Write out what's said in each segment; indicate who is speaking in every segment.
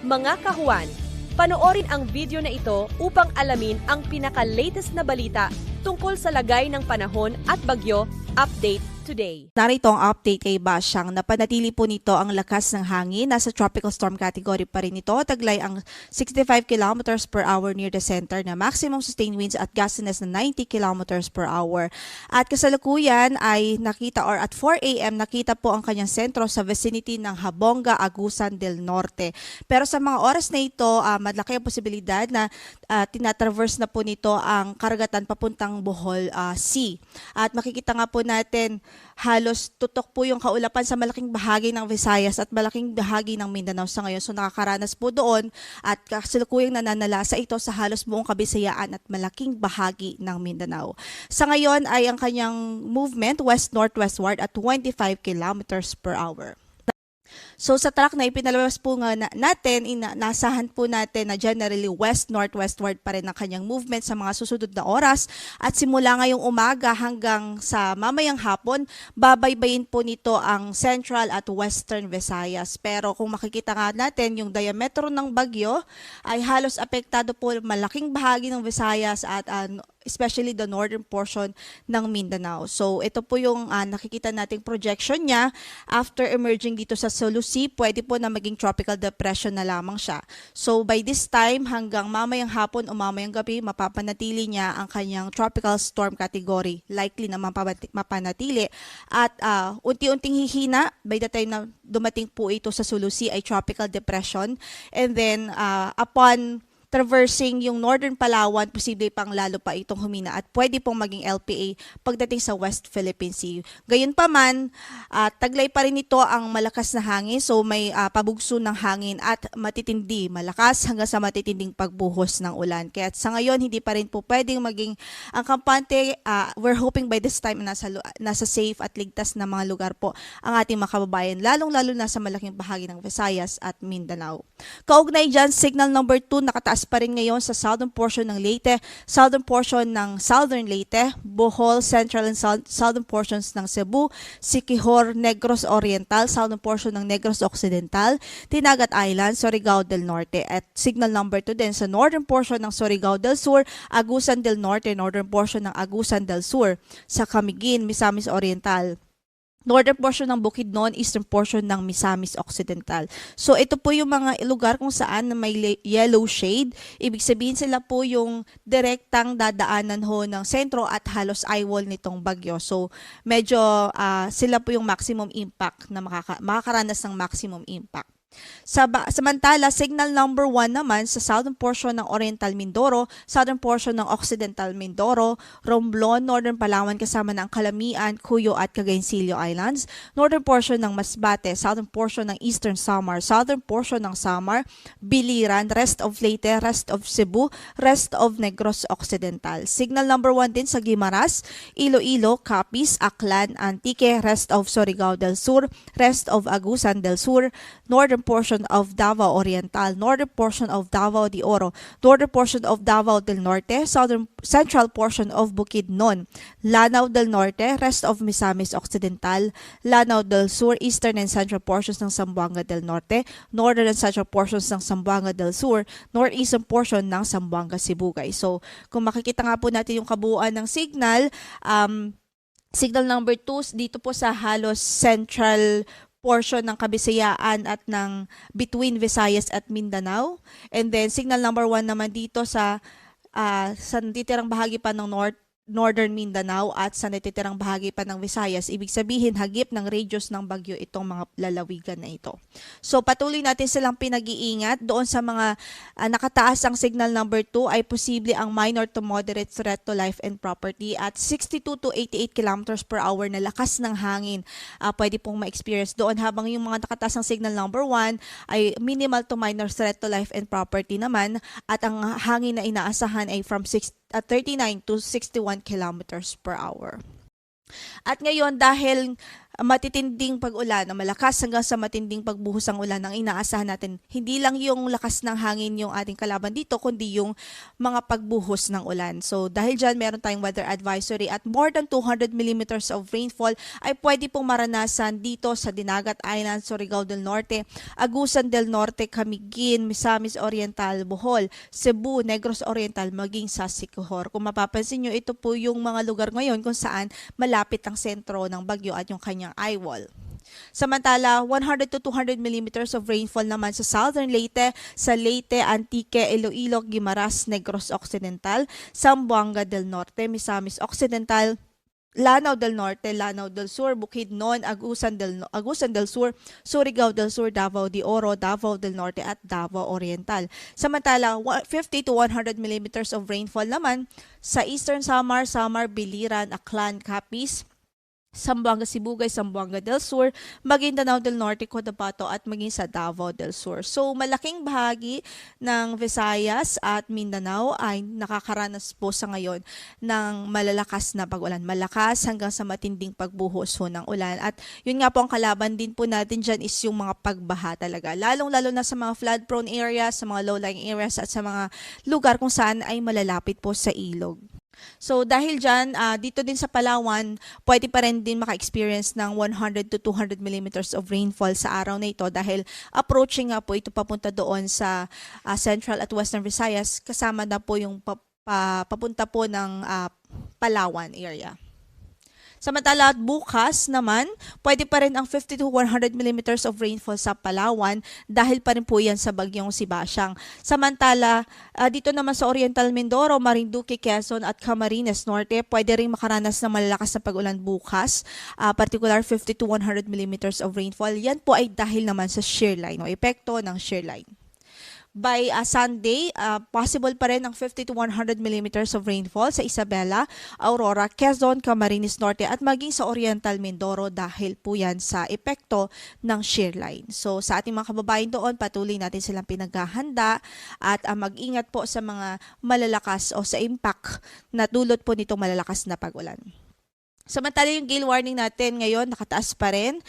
Speaker 1: Mga kahuwan, panoorin ang video na ito upang alamin ang pinaka-latest na balita tungkol sa lagay ng panahon at bagyo. Update today.
Speaker 2: Narito ang update kay Basyang. Napanatili po nito ang lakas ng hangin. Nasa tropical storm category pa rin ito. Taglay ang 65 kilometers per hour near the center na maximum sustained winds at gustiness na 90 kilometers per hour. At kasalukuyan ay nakita or at 4 a.m. nakita po ang kanyang sentro sa vicinity ng Habonga, Agusan del Norte. Pero sa mga oras na ito, malaki ang posibilidad na tinatraverse na po nito ang karagatan papuntang Bohol Sea. At makikita nga po natin halos tutok po yung kaulapan sa malaking bahagi ng Visayas at malaking bahagi ng Mindanao sa ngayon. So nakakaranas po doon at kasalukuyang nananalasa ito sa halos buong Kabisayaan at malaking bahagi ng Mindanao. Sa ngayon ay ang kanyang movement west-northwestward at 25 kilometers per hour. So sa track na ipinalabas po nga natin, inasahan po natin na generally west-northwestward pa rin ang kanyang movement sa mga susunod na oras at simula ngayong umaga hanggang sa mamayang hapon, babaybayin po nito ang central at western Visayas. Pero kung makikita nga natin, yung diametro ng bagyo ay halos apektado po malaking bahagi ng Visayas at especially the northern portion ng Mindanao. So ito po yung nakikita nating projection niya after emerging dito sa Sulu Sea, pwede po na maging tropical depression na lamang siya. So by this time hanggang mamayang hapon o mamayang gabi, mapapanatili niya ang kanyang tropical storm category. Likely na mapanatili at unti-unting hihina by the time na dumating po ito sa Sulu Sea ay tropical depression, and then upon traversing yung northern Palawan, posible pang lalo pa itong humina at pwede pong maging LPA pagdating sa West Philippine Sea. Gayunpaman, taglay pa rin ito ang malakas na hangin, so may pabugso ng hangin at matitindi, malakas hanggang sa matitinding pagbuhos ng ulan. Kaya sa ngayon, hindi pa rin po pwedeng maging ang kampante. We're hoping by this time nasa safe at ligtas na mga lugar po ang ating mga kababayan, lalong-lalo na sa malaking bahagi ng Visayas at Mindanao. Kaugnay dyan, signal number 2 nakataas pa rin ngayon sa southern portion ng Leyte, southern portion ng southern Leyte, Bohol, central and southern portions ng Cebu, Siquijor, Negros Oriental, southern portion ng Negros Occidental, Tinagat Island, Surigao del Norte. At signal number 2 din sa northern portion ng Surigao del Sur, Agusan del Norte, northern portion ng Agusan del Sur, sa Camiguin, Misamis Oriental, northern portion ng Bukidnon, eastern portion ng Misamis Occidental. So ito po yung mga lugar kung saan na may yellow shade. Ibig sabihin sila po yung direktang dadaanan ho ng sentro at halos eyewall nitong bagyo. So medyo sila po yung maximum impact na makakaranas ng maximum impact. Samantala, signal number 1 naman sa southern portion ng Oriental Mindoro, southern portion ng Occidental Mindoro, Romblon, northern Palawan kasama ng Calamian, Cuyo at Cagayancillo Islands, northern portion ng Masbate, southern portion ng Eastern Samar, southern portion ng Samar, Biliran, rest of Leyte, rest of Cebu, rest of Negros Occidental. Signal number 1 din sa Guimaras, Iloilo, Capiz, Aklan, Antique, rest of Surigao del Sur, rest of Agusan del Sur, northern portion of Davao Oriental, northern portion of Davao de Oro, northern portion of Davao del Norte, central portion of Bukidnon, Lanao del Norte, rest of Misamis Occidental, Lanao del Sur, eastern and central portions ng Zamboanga del Norte, northern and central portions ng Zamboanga del Sur, northeastern portion ng Zamboanga Sibugay. So, kung makikita nga po natin yung kabuuan ng signal, signal number 2 dito po sa halos central portion ng Kabisayaan at ng between Visayas at Mindanao. And then signal number 1 naman dito sa natitirang bahagi pa ng northern Mindanao at sa natitirang bahagi pa ng Visayas. Ibig sabihin, hagip ng radius ng bagyo itong mga lalawigan na ito. So patuloy natin silang pinag-iingat. Doon sa mga nakataas ang signal number 2 ay posible ang minor to moderate threat to life and property at 62 to 88 kilometers per hour na lakas ng hangin pwede pong ma-experience doon, habang yung mga nakataas ang signal number 1 ay minimal to minor threat to life and property naman, at ang hangin na inaasahan ay from 39 to 61 kilometers per hour. At ngayon, dahil matitinding pag-ulan o malakas hanggang sa matinding pagbuhos ng ulan ang inaasahan natin. Hindi lang yung lakas ng hangin yung ating kalaban dito, kundi yung mga pagbuhos ng ulan. So dahil dyan, meron tayong weather advisory at more than 200 millimeters of rainfall ay pwede pong maranasan dito sa Dinagat Island, Surigao del Norte, Agusan del Norte, Camiguin, Misamis Oriental, Bohol, Cebu, Negros Oriental, maging sa Siquijor. Kung mapapansin nyo, ito po yung mga lugar ngayon kung saan malapit ang sentro ng bagyo at yung kanyang eye wall. Samantala, 100 to 200 millimeters of rainfall naman sa Southern Leyte, sa Leyte, Antique, Iloilo, Guimaras, Negros Occidental, Zamboanga del Norte, Misamis Occidental, Lanao del Norte, Lanao del Sur, Bukidnon, Agusan del Sur, Surigao del Sur, Davao de Oro, Davao del Norte at Davao Oriental. Samantala, 50 to 100 millimeters of rainfall naman sa Eastern Samar, Biliran, Aklan, Capiz, Zamboanga Sibugay, Zamboanga del Sur, Maguindanao del Norte, Cotabato at maging sa Davao del Sur. So malaking bahagi ng Visayas at Mindanao ay nakakaranas po sa ngayon ng malalakas na pag-ulan. Malakas hanggang sa matinding pagbuhos ho ng ulan. At yun nga po ang kalaban din po natin dyan is yung mga pagbaha talaga. Lalong-lalo na sa mga flood-prone areas, sa mga low-lying areas at sa mga lugar kung saan ay malalapit po sa ilog. So dahil dyan, dito din sa Palawan, pwede pa rin din maka-experience ng 100 to 200 millimeters of rainfall sa araw na ito dahil approaching nga po ito papunta doon sa Central at Western Visayas, kasama na po yung papunta po ng Palawan area. Samantala bukas naman, pwede pa rin ang 50 to 100 millimeters of rainfall sa Palawan dahil pa rin po yan sa bagyong Sibasyang. Samantala, dito naman sa Oriental Mindoro, Marinduque, Quezon at Camarines Norte, pwede rin makaranas ng malalakas na pag-ulan bukas, particular 50 to 100 millimeters of rainfall. Yan po ay dahil naman sa shear line o epekto ng shear line. By Sunday, possible pa rin ang 50 to 100 millimeters of rainfall sa Isabela, Aurora, Quezon, Camarines Norte at maging sa Oriental Mindoro dahil po yan sa epekto ng shear line. So sa ating mga kababayan doon, patuloy natin silang pinaghahanda at mag-ingat po sa mga malalakas o sa impact na dulot po nitong malalakas na pag-ulan. Samantala yung gale warning natin ngayon nakataas pa rin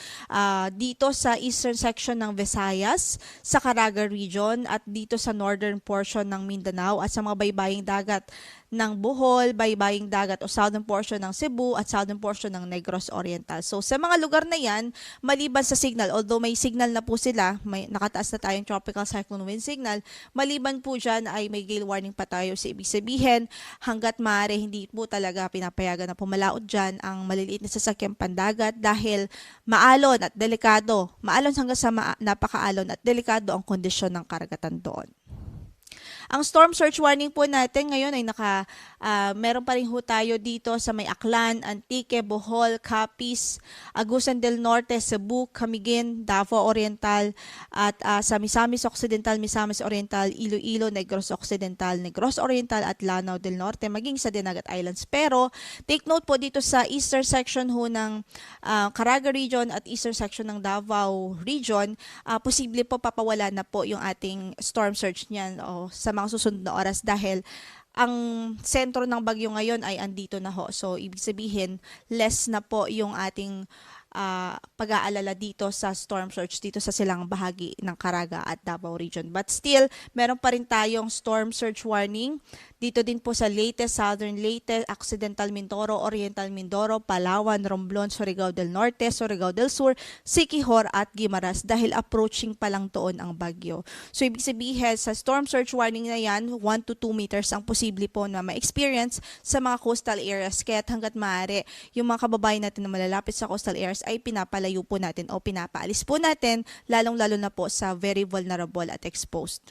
Speaker 2: dito sa eastern section ng Visayas, sa Caraga region at dito sa northern portion ng Mindanao at sa mga baybaying dagat ng Bohol, baybaying dagat o southern portion ng Cebu at southern portion ng Negros Oriental. So sa mga lugar na yan, maliban sa signal, although may signal na po sila, may nakataas na tayong tropical cyclone wind signal, maliban po dyan ay may gale warning pa tayo. So ibig sabihin, hanggat maaari hindi po talaga pinapayagan na pumalaot dyan ang maliliit na sasakyang pandagat dahil maalon at delikado, maalon hanggang sa napakaalon at delikado ang kondisyon ng karagatan doon. Ang storm surge warning po natin ngayon ay meron pa rin ho tayo dito sa may Aklan, Antique, Bohol, Capiz, Agusan del Norte, Cebu, Camiguin, Davao Oriental at sa Misamis Occidental, Misamis Oriental, Iloilo, Negros Occidental, Negros Oriental at Lanao del Norte maging sa Dinagat Islands. Pero take note po dito sa eastern section ho ng Caraga region at eastern section ng Davao region, posible po papawala na po yung ating storm surge niyan o sa mga susunod na oras dahil ang sentro ng bagyo ngayon ay andito na ho. So, ibig sabihin, less na po yung ating pag-aalala dito sa storm surge dito sa silang bahagi ng Caraga at Davao region. But still, meron pa rin tayong storm surge warning dito din po sa Leyte, Southern Leyte, Occidental Mindoro, Oriental Mindoro, Palawan, Romblon, Surigao del Norte, Surigao del Sur, Siquijor at Guimaras dahil approaching pa lang doon ang bagyo. So, ibig sabihin, sa storm surge warning na yan, 1 to 2 meters ang posible po na ma-experience sa mga coastal areas. Kaya hanggat maaari, yung mga kababayan natin na malalapit sa coastal areas ay pinapalayo po natin o pinapaalis po natin, lalong-lalo na po sa very vulnerable at exposed.